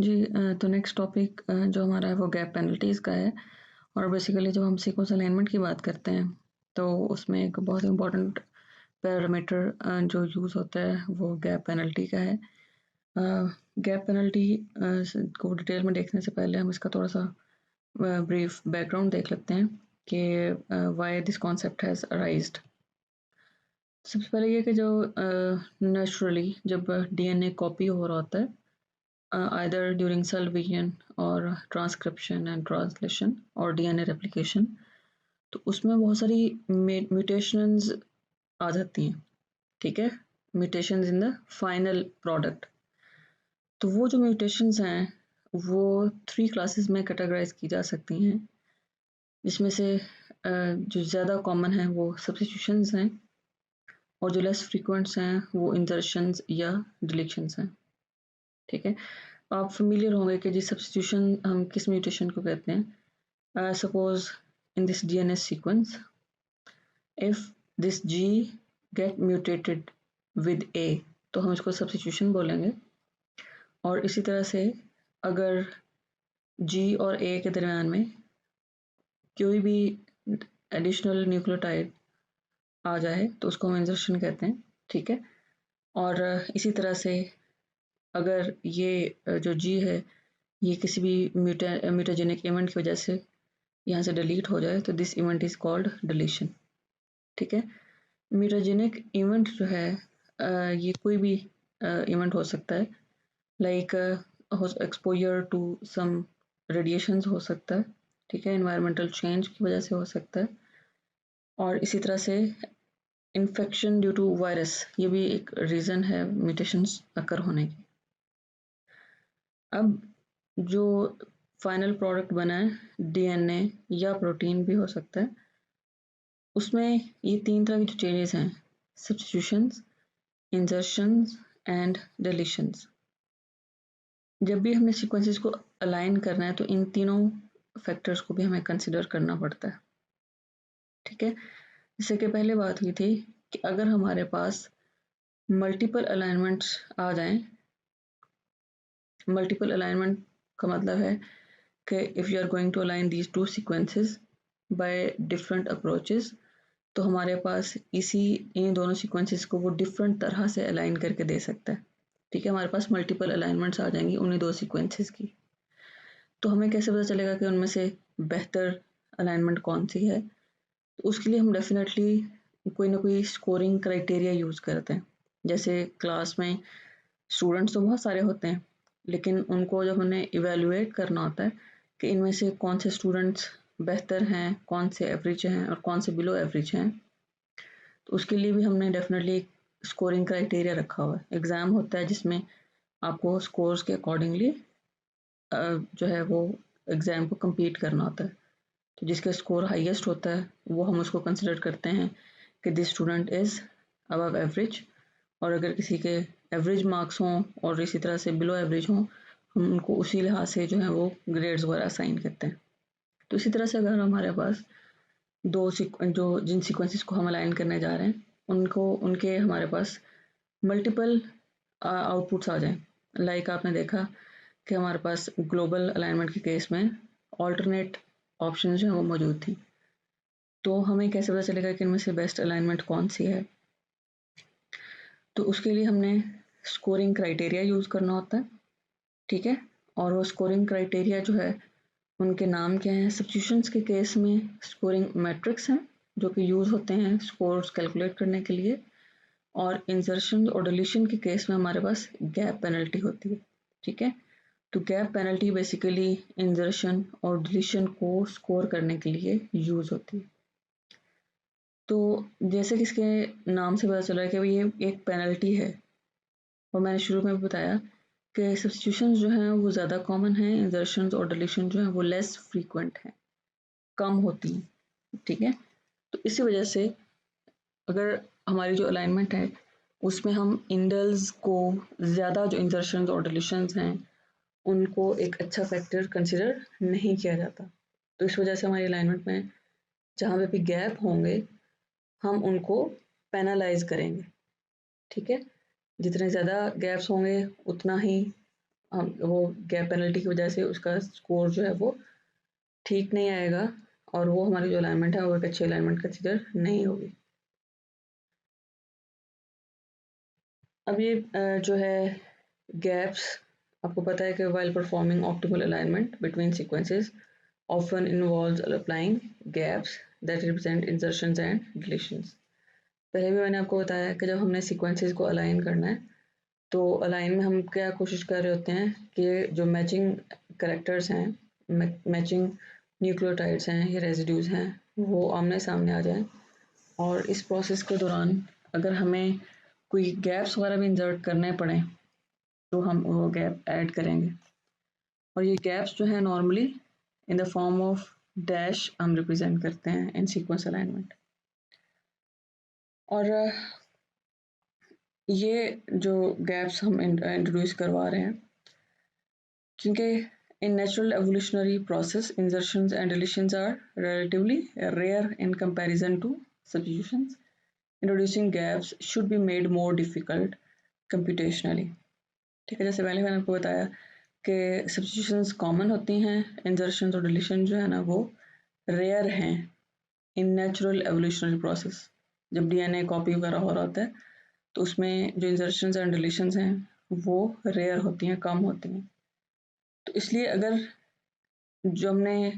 जी तो next topic जो हमारा है वो गैप पेनल्टीज़ का है। और बेसिकली जब हम सीक्वेंस अलाइनमेंट की बात करते हैं तो उसमें एक बहुत इम्पोर्टेंट पैरामीटर जो यूज़ होता है वो गैप पेनल्टी का है। गैप पेनल्टी को डिटेल में देखने से पहले हम इसका थोड़ा सा ब्रीफ बैकग्राउंड देख लेते हैं कि why this concept has arised. सबसे पहले ये कि जो नेचुरली जब डीएनए कॉपी हो रहा होता है either during cell division or transcription and translation or DNA replication, तो उसमें बहुत सारी म्यूटेशंस आ जाती हैं। ठीक है, mutations in the final product. तो वो जो म्यूटेशंस हैं वो 3 क्लासेस में कैटेगराइज की जा सकती हैं, जिसमें से जो ज़्यादा कॉमन है वो सब्स्टिट्यूशंस हैं और जो लेस फ्रीक्वेंट्स हैं वो इंसर्शंस या डिलीशंस हैं। ठीक है, आप फेमिलियर होंगे कि जी सब्स्टिट्यूशन हम किस म्यूटेशन को कहते हैं। Suppose in this DNA sequence if this G get mutated with A तो हम इसको सब्स्टिट्यूशन बोलेंगे। और इसी तरह से अगर जी और ए के दरम्यान में कोई भी एडिशनल न्यूक्लियोटाइड आ जाए तो उसको हम इंसर्शन कहते हैं। ठीक है, और इसी तरह से अगर ये जो जी है ये किसी भी म्यूटाजेनिक इवेंट की वजह से यहाँ से डिलीट हो जाए तो this event is called deletion. ठीक है, म्यूटाजेनिक इवेंट जो है ये कोई भी इवेंट हो सकता है, like exposure to some radiations हो सकता है। ठीक है, एनवायरमेंटल चेंज की वजह से हो सकता है। और इसी तरह से इन्फेक्शन ड्यू टू वायरस ये भी एक रीज़न है म्यूटेशंस अकर होने की। अब जो फाइनल प्रोडक्ट बना है डीएनए या प्रोटीन भी हो सकता है, उसमें ये 3 तरह की जो चेंजेस हैं सब्स्टिट्यूशंस, इंसर्शंस एंड डिलीशंस। जब भी हमने सीक्वेंसेस को अलाइन करना है तो इन तीनों फैक्टर्स को भी हमें कंसिडर करना पड़ता है। ठीक है, जैसे कि पहले बात हुई थी कि अगर हमारे पास मल्टीपल अलाइनमेंट्स आ जाएं, मल्टीपल अलाइनमेंट का मतलब है कि if you are going to align these two sequences by different approaches, तो हमारे पास इन दोनों सीक्वेंसेस को वो डिफरेंट तरह से अलाइन करके दे सकता है। ठीक है, हमारे पास मल्टीपल अलाइनमेंट्स आ जाएंगी उन्हीं 2 सीक्वेंसेस की। तो हमें कैसे पता चलेगा कि उनमें से बेहतर अलाइनमेंट कौन सी है? तो उसके लिए हम डेफिनेटली कोई ना कोई स्कोरिंग क्राइटेरिया यूज़ करते हैं। जैसे क्लास में स्टूडेंट्स तो बहुत सारे होते हैं, लेकिन उनको जब उन्हें इवैल्यूएट करना होता है कि इनमें से कौन से स्टूडेंट्स बेहतर हैं, कौन से एवरेज हैं और कौन से बिलो एवरेज हैं, तो उसके लिए भी हमने डेफिनेटली स्कोरिंग क्राइटेरिया रखा हुआ है। एग्ज़ाम होता है जिसमें आपको स्कोर्स के अकॉर्डिंगली जो है वो एग्ज़ाम को कम्पीट करना होता है। तो जिसका स्कोर हाईएस्ट होता है वो हम उसको कंसिडर करते हैं कि this student is above average. और अगर किसी के एवरेज मार्क्स हों और इसी तरह से बिलो एवरेज हों, हम उनको उसी लिहाज से जो है वो ग्रेड्स वगैरह असाइन करते हैं। तो इसी तरह से अगर हमारे पास जो जिन सीक्वेंसेस को हम अलाइन करने जा रहे हैं उनके हमारे पास मल्टीपल आउटपुट्स आ जाएं, लाइक आपने देखा कि हमारे पास ग्लोबल अलाइनमेंट के केस में ऑल्टरनेट ऑप्शन जो है वो मौजूद थी। तो हमें कैसे पता चलेगा कि इनमें से बेस्ट अलाइनमेंट कौन सी है? तो उसके लिए हमने स्कोरिंग क्राइटेरिया यूज़ करना होता है। ठीक है, और वो स्कोरिंग क्राइटेरिया जो है उनके नाम क्या हैं? सब्स्टिट्यूशंस के केस में स्कोरिंग मैट्रिक्स हैं जो कि यूज़ होते हैं स्कोर्स कैलकुलेट करने के लिए। और इंसर्शन और डिलीशन के केस में हमारे पास गैप पेनल्टी होती है। ठीक है, तो gap penalty basically insertion or deletion को स्कोर करने के लिए यूज़ होती है। तो जैसे कि इसके नाम से पता चल रहा है कि ये एक पेनल्टी है, और मैंने शुरू में भी बताया कि सब्स्टिट्यूशंस जो हैं वो ज़्यादा कॉमन हैं, इंसर्शंस और डिलीशन जो हैं वो लेस फ्रीक्वेंट हैं, कम होती हैं। ठीक है, तो इसी वजह से अगर हमारी जो अलाइनमेंट है उसमें हम इंडल्स को ज़्यादा जो इंसर्शंस और डिलीशंस हैं उनको एक अच्छा फैक्टर कंसिडर नहीं किया जाता। तो इस वजह से हमारी अलाइनमेंट में जहाँ पे भी गैप होंगे हम उनको पेनलाइज करेंगे। ठीक है, जितने ज़्यादा गैप्स होंगे उतना ही हम वो गैप पेनल्टी की वजह से उसका स्कोर जो है वो ठीक नहीं आएगा और वो हमारी जो अलाइनमेंट है वो एक अच्छी अलाइनमेंट कंसिडर नहीं होगी। अब ये जो है गैप्स, आपको पता है कि while performing optimal alignment between sequences often involves applying gaps that represent insertions and deletions। पहले भी मैंने आपको बताया कि जब हमने सीक्वेंसेस को अलाइन करना है तो अलाइन में हम क्या कोशिश कर रहे होते हैं कि जो मैचिंग करेक्टर्स हैं, मैचिंग न्यूक्लियोटाइड्स हैं या रेजिड्यूज हैं वो आमने सामने आ जाएं, और इस प्रोसेस के दौरान अगर हमें कोई गैप्स वगैरह भी इंसर्ट करने पड़े तो हम वो गैप ऐड करेंगे। और ये गैप्स जो है normally in the form of dash हम रिप्रेजेंट करते हैं इन सीक्वेंस अलाइनमेंट। और ये जो गैप्स हम इंट्रोड्यूस करवा रहे हैं, क्योंकि in natural evolutionary process insertions and deletions are relatively rare in comparison to substitutions, introducing gaps should be made more difficult computationally। ठीक है, जैसे पहले मैंने आपको बताया कि सब्स्टिट्यूशंस कॉमन होती हैं, इंसर्शंस और डिलीशन जो है ना वो रेयर हैं इन नेचुरल एवोल्यूशनरी प्रोसेस। जब डीएनए कॉपी वगैरह हो रहा होता है तो उसमें जो इंसर्शंस एंड डिलीशंस हैं वो रेयर होती हैं, कम होती हैं। तो इसलिए अगर जो हमने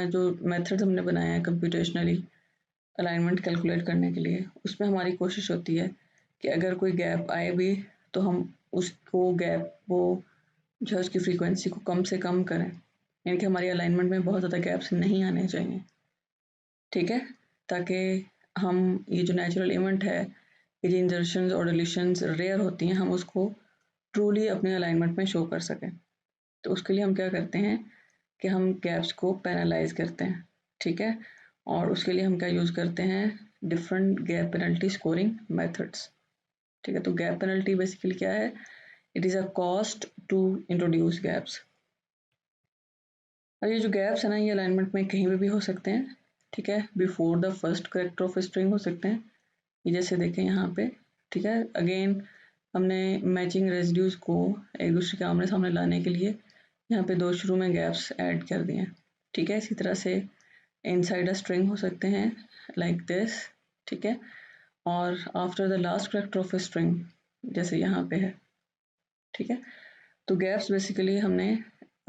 जो मेथड हमने बनाया है कंप्यूटेशनली अलाइनमेंट कैलकुलेट करने के लिए, उसमें हमारी कोशिश होती है कि अगर कोई गैप आए भी तो हम उसको गैप वो जो है उसकी फ्रीक्वेंसी को कम से कम करें, यानी कि हमारी अलाइनमेंट में बहुत ज़्यादा गैप्स नहीं आने चाहिए। ठीक है, ताकि हम ये जो नेचुरल इवेंट है, ये जो इंसर्शंस और डिलीशंस रेयर होती हैं, हम उसको ट्रूली अपने अलाइनमेंट में शो कर सकें। तो उसके लिए हम क्या करते हैं कि हम गैप्स को पैनलाइज करते हैं। ठीक है, और उसके लिए हम क्या यूज़ करते हैं, different gap penalty scoring methods. ठीक है, तो गैप पेनल्टी बेसिकली क्या है, it is a cost to introduce gaps. और ये जो गैप्स है ना, ये अलाइनमेंट में कहीं पे भी हो सकते हैं। ठीक है, before the first character of string हो सकते हैं, ये जैसे देखें यहाँ पे। ठीक है, अगेन हमने मैचिंग रेजिड्यूज को एक दूसरे के आमने सामने लाने के लिए यहाँ पे दो शुरू में गैप्स ऐड कर दिए हैं। ठीक है, इसी तरह से इनसाइड अ स्ट्रिंग हो सकते हैं लाइक दिस। ठीक है, और after the last character of a string जैसे यहाँ पे है। ठीक है, तो गैप्स बेसिकली हमने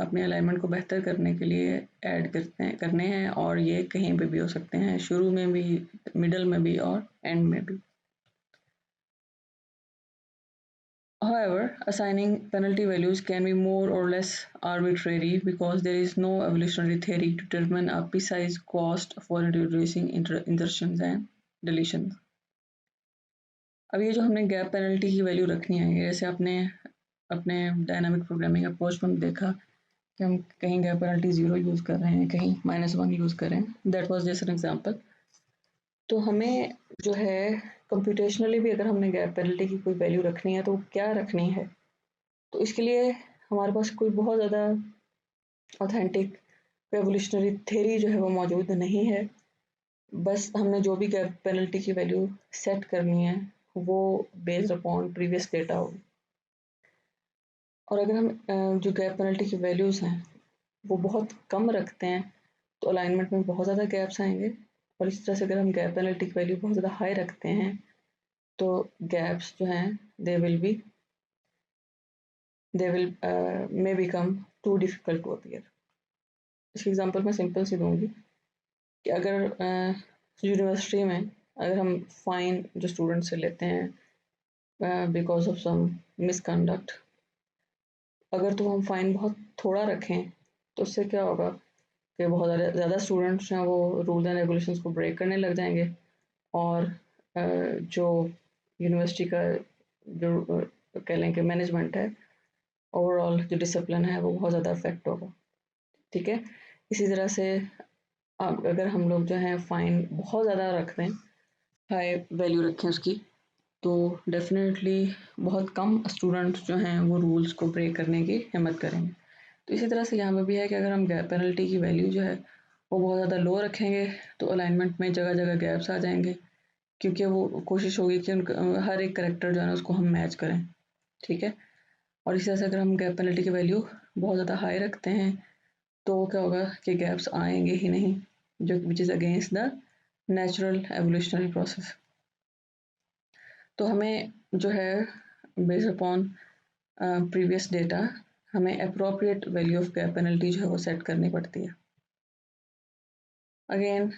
अपने अलाइनमेंट को बेहतर करने के लिए ऐड करने हैं, और ये कहीं पे भी हो सकते हैं, शुरू में भी, मिडल में भी और एंड में भी। However, assigning penalty values can be more or less arbitrary because there is no evolutionary theory to determine a precise cost for introducing insertions and deletions। अब ये जो हमने गैप पेनल्टी की वैल्यू रखनी है, जैसे आपने अपने डायनामिक प्रोग्रामिंग अप्रोच में देखा कि हम कहीं गैप पेनल्टी 0 यूज़ कर रहे हैं, कहीं -1 यूज़ कर रहे हैं। That was just an example. तो हमें जो है कंप्यूटेशनली भी अगर हमने गैप पेनल्टी की कोई वैल्यू रखनी है तो क्या रखनी है, तो इसके लिए हमारे पास कोई बहुत ज़्यादा ऑथेंटिक रेवोल्यूशनरी थ्योरी जो है वो मौजूद नहीं है। बस हमने जो भी गैप पेनल्टी की वैल्यू सेट करनी है वो बेस्ड अपॉन प्रीवियस डेटा होगी। और अगर हम जो गैप पेनल्टी की वैल्यूज़ हैं वो बहुत कम रखते हैं तो अलाइनमेंट में बहुत ज़्यादा गैप्स आएंगे, और इस तरह से अगर हम गैप पेनल्टी की वैल्यू बहुत ज़्यादा हाई रखते हैं तो गैप्स जो हैं they will may become too difficult to appear. इसकी एग्जांपल मैं सिंपल सी दूंगी कि अगर यूनिवर्सिटी में अगर हम फ़ाइन जो स्टूडेंट से लेते हैं बिकॉज ऑफ सम मिसकंडक्ट, अगर तो हम फ़ाइन बहुत थोड़ा रखें तो उससे क्या होगा कि बहुत ज़्यादा स्टूडेंट्स हैं वो रूल्स एंड रेगुलेशंस को ब्रेक करने लग जाएंगे, और जो यूनिवर्सिटी का जो कह लें कि मैनेजमेंट है, ओवरऑल जो डिसिप्लिन है वो बहुत ज़्यादा अफेक्ट होगा। ठीक है, इसी तरह से अब अगर हम लोग जो है फ़ाइन बहुत ज़्यादा रख दें, हाई वैल्यू रखें उसकी, तो डेफिनेटली बहुत कम स्टूडेंट जो हैं वो रूल्स को ब्रेक करने की हिम्मत करेंगे। तो इसी तरह से यहाँ पे भी है कि अगर हम गैप पेनल्टी की वैल्यू जो है वो बहुत ज़्यादा लो रखेंगे तो अलाइनमेंट में जगह जगह गैप्स आ जाएंगे, क्योंकि वो कोशिश होगी कि हर एक करेक्टर जो है ना उसको हम मैच करें। ठीक है, और इसी तरह से अगर हम गैप पेनल्टी की वैल्यू बहुत ज़्यादा हाई रखते हैं तो क्या होगा कि गैप्स आएंगे ही नहीं, जो which is against the natural evolutionary process. तो हमें जो है बेस्ड अपॉन प्रीवियस डेटा हमें appropriate value of gap penalty जो है वो सेट करनी पड़ती है। Again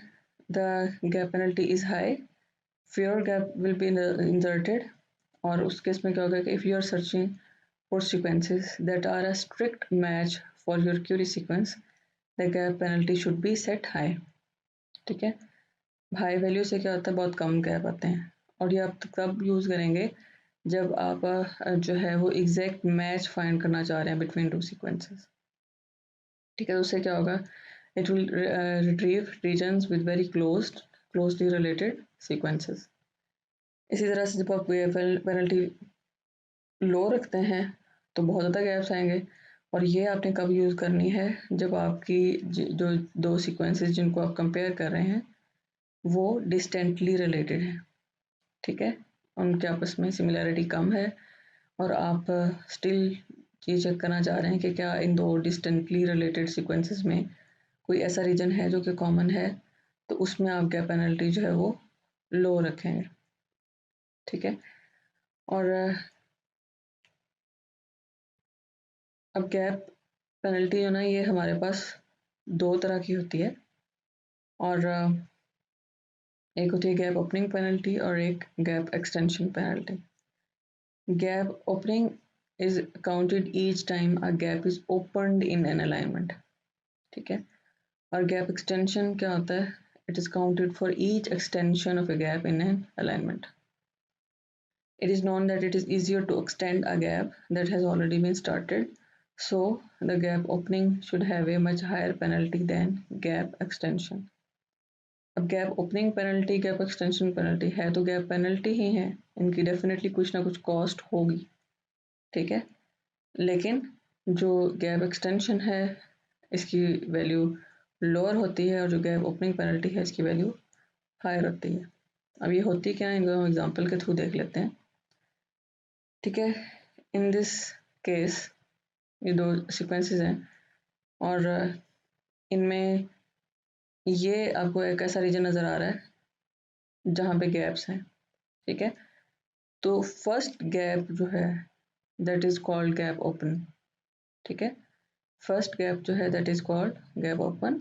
the gap penalty is high, fewer gap will be inserted, और उस केस में क्या होगा कि if you are searching for sequences that are a strict match for your query sequence, the gap penalty should B set high. ठीक है, high value से क्या होता है, बहुत कम गैप आते हैं, और ये आप तब यूज़ करेंगे जब आप जो है वो एग्जैक्ट मैच फाइंड करना चाह रहे हैं बिटवीन टू सीक्वेंसेस। ठीक है, तो उससे क्या होगा, it will retrieve regions with very closely related sequences. इसी तरह से जब आप पेनल्टी लो रखते हैं तो बहुत ज़्यादा गैप्स आएंगे, और ये आपने कब यूज़ करनी है, जब आपकी जो दो सीक्वेंसेस जिनको आप कंपेयर कर रहे हैं वो डिस्टेंटली रिलेटेड हैं। ठीक है, उनके आपस में सिमिलैरिटी कम है और आप स्टिल ये चेक करना चाह रहे हैं कि क्या इन दो डिस्टेंटली रिलेटेड सीक्वेंसेस में कोई ऐसा रीजन है जो कि कॉमन है, तो उसमें आप गैप पेनल्टी जो है वो लो रखेंगे। ठीक है, और अब गैप पेनल्टी जो ना ये हमारे पास दो तरह की होती है, और एक होती है गैप ओपनिंग पेनल्टी और एक gap extension penalty. Gap opening is counted each time a gap is opened in an alignment। ठीक है, और गैप एक्सटेंशन क्या होता है, it is counted for each extension of a gap in an alignment। It is known that it is easier to extend a gap that has already been started, so the gap opening should have a much higher penalty than gap extension। अब gap opening penalty gap extension penalty है तो gap penalty ही है, इनकी definitely कुछ ना कुछ cost होगी। ठीक है, लेकिन जो गैप एक्सटेंशन है इसकी वैल्यू लोअर होती है, और जो गैप ओपनिंग पेनल्टी है इसकी वैल्यू हायर होती है। अब ये होती क्या है, इनको हम एग्जांपल के थ्रू देख लेते हैं। ठीक है, इन दिस केस ये दो सीक्वेंसेस हैं और इनमें ये आपको एक ऐसा रीजन नज़र आ रहा है जहाँ पे गैप्स हैं। ठीक है, तो फर्स्ट गैप जो है that is called gap open. ठीक है, फर्स्ट गैप जो है that is called gap open,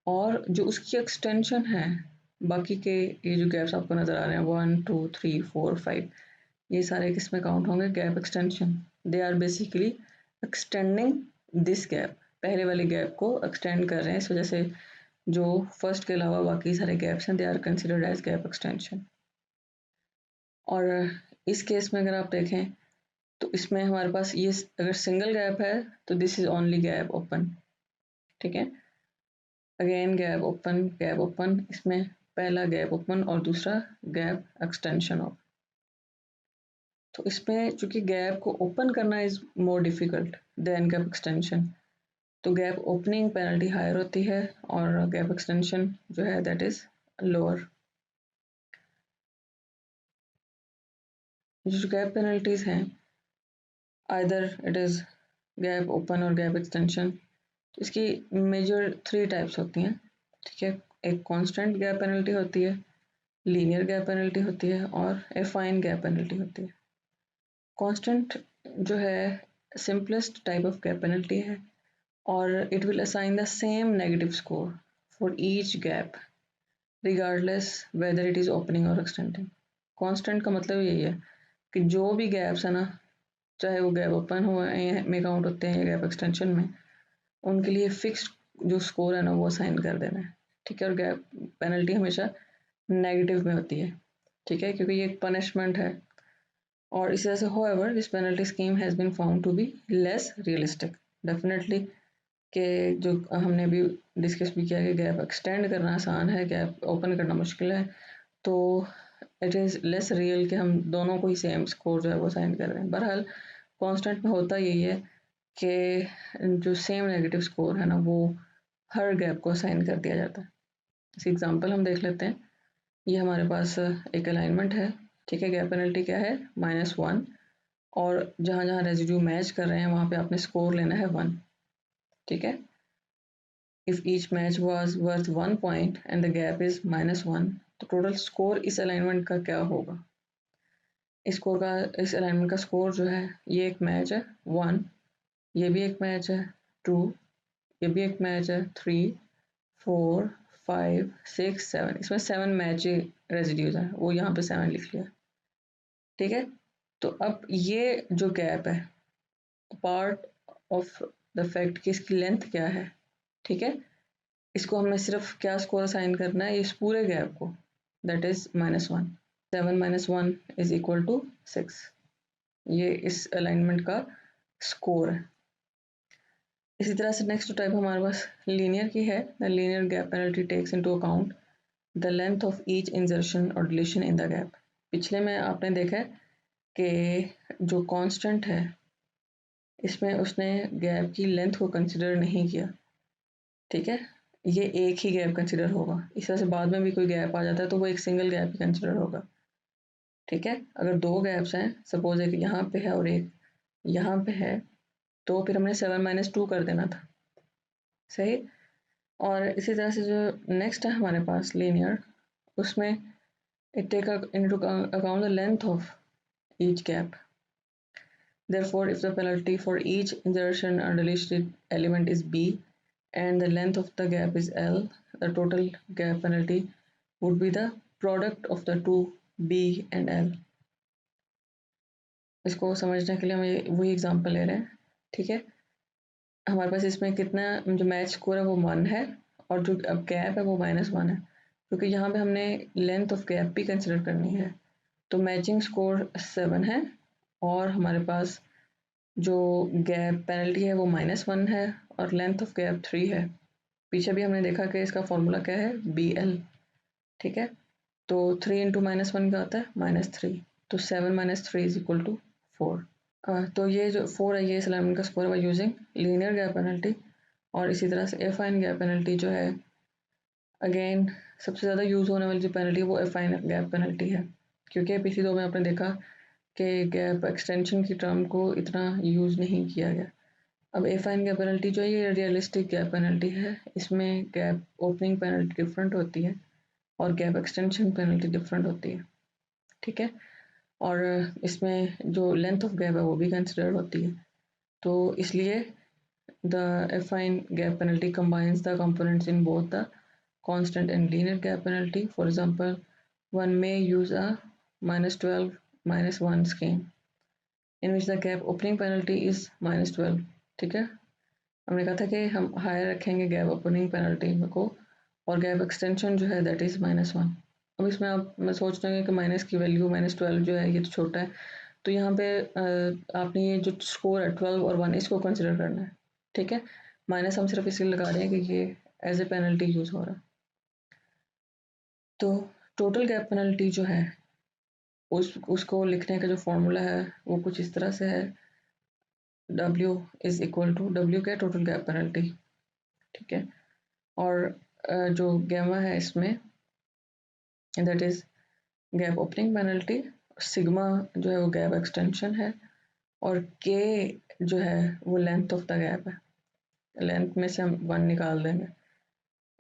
और जो उसकी एक्सटेंशन है, बाकी के ये जो गैप्स आपको नज़र आ रहे हैं 1 2 3 4 5, ये सारे किस में काउंट होंगे, gap extension. They are basically extending this gap, पहले वाले गैप को एक्सटेंड कर रहे हैं, इस वजह से जो फर्स्ट के अलावा बाकी सारे गैप्स हैं they are considered as gap extension. और इस केस में अगर आप देखें तो इसमें हमारे पास ये अगर सिंगल गैप है तो this is only gap open. ठीक है, अगेन गैप ओपन, इसमें पहला गैप ओपन और दूसरा गैप एक्सटेंशन ऑफ। तो इसमें चूंकि गैप को ओपन करना is more difficult than gap extension, तो गैप ओपनिंग पेनल्टी हायर होती है और गैप एक्सटेंशन जो है दैट इज लोअर। जो गैप पेनल्टीज हैं either it is gap open or gap extension, इसकी मेजर 3 टाइप्स होती हैं। ठीक है, एक कांस्टेंट गैप पेनल्टी होती है, लीनियर गैप पेनल्टी होती है और एफाइन गैप पेनल्टी होती है। कांस्टेंट जो है simplest type of gap penalty है और it will assign the same negative score for each gap regardless whether it is opening और एक्सटेंडिंग। कांस्टेंट का मतलब यही है कि जो भी गैप्स है ना, चाहे वो गैप ओपन हो में काउंट होते हैं या गैप एक्सटेंशन में, उनके लिए फिक्स्ड जो स्कोर है ना वो असाइन कर देना है। ठीक है, और गैप पेनल्टी हमेशा नेगेटिव में होती है। ठीक है, क्योंकि ये एक पनिशमेंट है, और इस तरह से however this penalty scheme has been found to be less realistic. Definitely कि जो हमने अभी डिस्कस भी किया कि गैप एक्सटेंड करना आसान है, गैप ओपन करना मुश्किल है, तो इट इज़ लेस रियल कि हम दोनों को ही सेम स्कोर जो है वो साइन कर रहे हैं। बहरहाल कांस्टेंट में होता यही है कि जो सेम नेगेटिव स्कोर है ना वो हर गैप को साइन कर दिया जाता है। इस एग्जांपल हम देख लेते हैं। ये हमारे पास एक अलाइनमेंट है। ठीक है, गैप पेनल्टी क्या है, -1, और जहाँ जहाँ रेजिड्यू मैच कर रहे हैं वहाँ पे आपने स्कोर लेना है 1, ठीक है। If each match was worth 1 point and the gap is -1, तो टोटल स्कोर इस अलाइनमेंट का क्या होगा? इस अलाइनमेंट का स्कोर जो है, ये एक मैच है 1, ये भी एक मैच है 2, ये भी एक मैच है 3, 4, 5, 6, 7, इसमें 7 मैच रेजिड्यूज हैं, वो यहाँ पे 7 लिख लिया, ठीक है। तो अब ये जो गैप है, पार्ट ऑफ द फैक्ट कि इसकी लेंथ क्या है, ठीक है, इसको हमें सिर्फ क्या स्कोर असाइन करना है, इस पूरे गैप को, that is -1। 7 - 1 is equal to 6, ये इस अलाइनमेंट का स्कोर है। इसी तरह से नेक्स्ट टाइप हमारे पास लीनियर की है। The linear gap penalty takes into account the length of each insertion or deletion in the gap. पिछले में आपने देखा है कि जो कांस्टेंट है इसमें उसने गैप की लेंथ को कंसिडर नहीं किया, ठीक है, ये एक ही गैप कंसिडर होगा। इस तरह से बाद में भी कोई गैप आ जाता है तो वो एक सिंगल गैप ही कंसिडर होगा, ठीक है। अगर दो गैप्स हैं, सपोज एक यहाँ पे है और एक यहाँ पे है, तो फिर हमने 7 - 2 कर देना था, सही। और इसी तरह से जो नेक्स्ट है हमारे पास लीनियर, उसमें it take into account the length of each gap. Therefore, if the penalty for each insertion or deleted element is b and the length of the gap is L, the total gap penalty would be the product of the two b and L. इसको समझने के लिए हम वही example ले रहे हैं, ठीक है। हमारे पास इसमें कितना जो मैच स्कोर है वो 1 है और जो अब गैप है वो -1 है, क्योंकि यहाँ पे हमने लेंथ ऑफ गैप भी कंसिडर करनी है। तो मैचिंग स्कोर 7 है और हमारे पास जो गैप पेनल्टी है वो -1 है और लेंथ ऑफ गैप 3 है। पीछे भी हमने देखा कि इसका फॉर्मूला क्या है, BL, ठीक है। तो 3 × -1 क्या होता है, -3, तो 7 - 3 इज इक्वल टू 4। तो ये जो 4 है ये इस अलाइनमेंट का स्कोर है यूजिंग लीनियर गैप पेनल्टी। और इसी तरह से एफाइन गैप पेनल्टी जो है, अगेन सबसे ज़्यादा यूज़ होने वाली जो पेनल्टी है वो एफाइन गैप पेनल्टी है, क्योंकि पिछली दो में आपने देखा कि गैप एक्सटेंशन की टर्म को इतना यूज़ नहीं किया गया। अब एफाइन गैप पेनल्टी जो है ये रियलिस्टिक गैप पेनल्टी है, इसमें गैप ओपनिंग पेनल्टी डिफरेंट होती है और गैप एक्सटेंशन पेनल्टी डिफरेंट होती है, ठीक है। और इसमें जो लेंथ ऑफ गैप है वो भी कंसिडर होती है। तो इसलिए the affine gap penalty combines the components in both the constant and linear gap penalty. For example, one may use a -12 -1 scheme in which the gap opening penalty is -12, ठीक है। हमने कहा था कि हम हायर रखेंगे गैप ओपनिंग पेनल्टी को और गैप एक्सटेंशन जो है दैट इज़ -1। अब इसमें आप मैं सोच रहे हैं कि माइनस की वैल्यू -12 जो है ये तो छोटा है, तो यहाँ पे आपने ये जो स्कोर है 12 और 1 इसको कंसिडर करना है, ठीक है। माइनस हम सिर्फ इसलिए लगा रहे हैं कि ये एज ए पेनल्टी यूज़ हो रहा है। तो टोटल गैप पेनल्टी जो है उसको लिखने का जो फॉर्मूला है वो कुछ इस तरह से है, W is equal to, W क्या, टोटल गैप पेनल्टी, ठीक है। और जो गैमा है इसमें that is gap opening penalty, sigma जो है वो गैप एक्सटेंशन है और के जो है वो लेंथ ऑफ द गैप है। लेंथ में से हम 1 निकाल देंगे,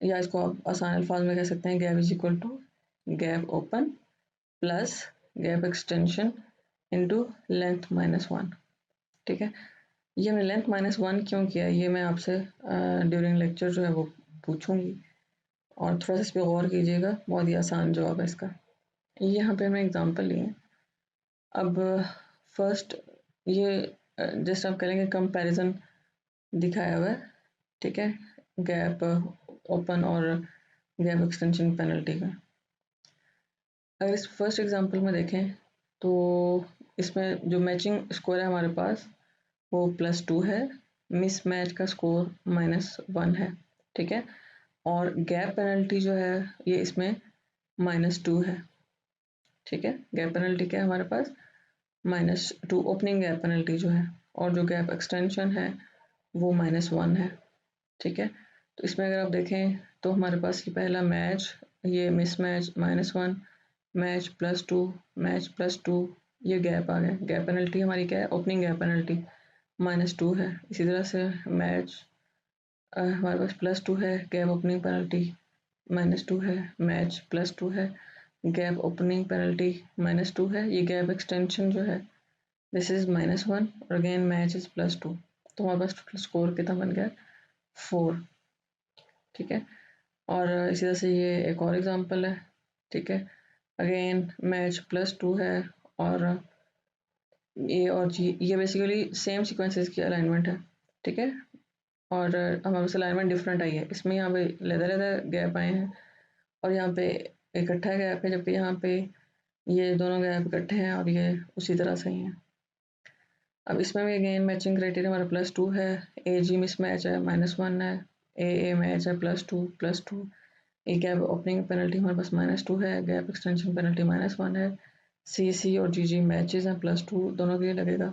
या इसको आप आसान अल्फाज में कह सकते हैं gap is equal to gap open plus gap extension into length -1, ठीक है। ये हमने लेंथ -1 क्यों किया ये मैं आपसे ड्यूरिंग लेक्चर जो है वो पूछूंगी और थोड़ा सा इस पर गौर कीजिएगा, बहुत ही आसान जवाब है इसका। यहाँ पे हमने एग्जांपल लिए। अब फर्स्ट ये जस्ट आप करेंगे कंपैरिजन दिखाया हुआ है, ठीक है, gap open or gap extension penalty का। अगर इस फर्स्ट एग्जांपल में देखें तो इसमें जो मैचिंग स्कोर है हमारे पास वो +2 है, मिस मैच का स्कोर -1 है, ठीक है। और गैप पेनल्टी जो है ये इसमें -2 है, ठीक है। गैप पेनल्टी क्या है हमारे पास, -2 ओपनिंग गैप पेनल्टी जो है, और जो गैप एक्सटेंशन है वो -1 है, ठीक है। तो इसमें अगर आप देखें तो हमारे पास ये पहला मैच, ये मिस मैच -1, मैच +2, मैच +2, ये गैप आ गया, गैप पेनल्टी हमारी क्या है, ओपनिंग गैप पेनल्टी -2 है। इसी तरह से मैच हमारे पास +2 है, गैप ओपनिंग पेनल्टी -2 है, मैच +2 है, गैप ओपनिंग पेनल्टी -2 है। ये गैप एक्सटेंशन जो है दिस इज -1 और अगेन मैच इज +2, तो हमारे पास टोटल स्कोर कितना बन गया, 4। ठीक है, और इसी तरह से ये एक और एग्जांपल है। ठीक है, अगेन मैच +2 है और ए और जी, ये बेसिकली सेम सीक्वेंसेस की अलाइनमेंट है। ठीक है, और हमारे पास अलाइनमेंट डिफरेंट आई है, इसमें यहाँ पे लेदर गैप आए हैं और यहाँ पे इकट्ठा गैप है, जबकि यहाँ पे ये दोनों गैप इकट्ठे हैं और ये उसी तरह से ही हैं। अब इसमें भी अगेन मैचिंग क्राइटेरिया हमारा +2 है, ए जी मिस मैच है -1 है, ए मैच है +2 ए गैप ओपनिंग पेनल्टी हमारे पास -2 है, गैप एक्सटेंशन पेनल्टी -1 है, सी और जी मैचेस हैं +2 दोनों के लिए लगेगा,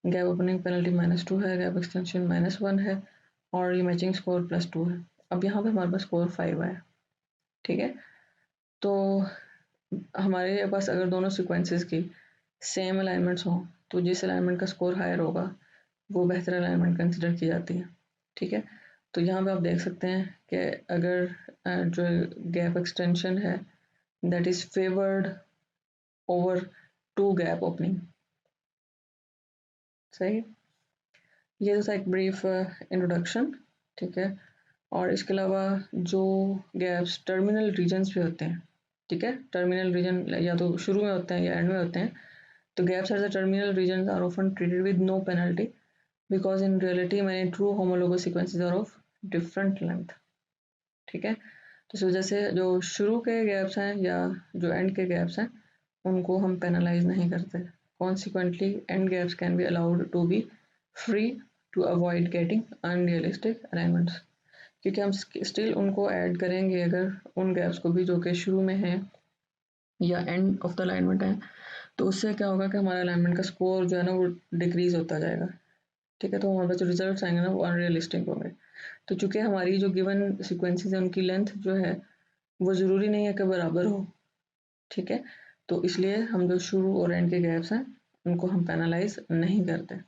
गैप ओपनिंग पेनल्टी -2 है, गैप एक्सटेंशन -1 है और ये मैचिंग स्कोर +2 है। अब यहाँ पे हमारे पास स्कोर 5 आया। ठीक है, तो हमारे पास अगर दोनों सीक्वेंसेस की सेम अलाइनमेंट्स हों तो जिस अलाइनमेंट का स्कोर हायर होगा वो बेहतर अलाइनमेंट कंसिडर की जाती है। ठीक है, तो यहाँ पे आप देख सकते हैं कि अगर जो गैप एक्सटेंशन है that is favoured over 2 gap opening. सही, ये तो था एक ब्रीफ इंट्रोडक्शन। ठीक है, और इसके अलावा जो गैप्स टर्मिनल रीजन्स पे होते हैं, ठीक है, टर्मिनल रीजन या तो शुरू में होते हैं या एंड में होते हैं, तो gaps at the terminal regions are often treated with no penalty because in reality many true homologous sequences are of different length। ठीक है, तो इस वजह से जो शुरू के गैप्स हैं या जो एंड के गैप्स हैं उनको हम पेनलाइज नहीं करते। Consequently end gaps can be allowed to be free to avoid getting unrealistic alignments, क्योंकि हम स्टिल उनको ऐड करेंगे अगर उन गैप्स को भी जो कि शुरू में है या एंड ऑफ द अलाइनमेंट है, तो उससे क्या होगा कि हमारा अलाइनमेंट का स्कोर जो है ना वो डिक्रीज होता जाएगा। ठीक है, तो हमारे पास जो रिजल्ट्स आएंगे ना वो अनरियलिस्टिक होंगे। तो चूंकि हमारी जो गिवन सीक्वेंसेस है उनकी लेंथ जो है वो ज़रूरी नहीं है कि बराबर हो। ठीक है, तो इसलिए हम जो शुरू और एंड के गैप्स हैं उनको हम पेनलाइज नहीं करते।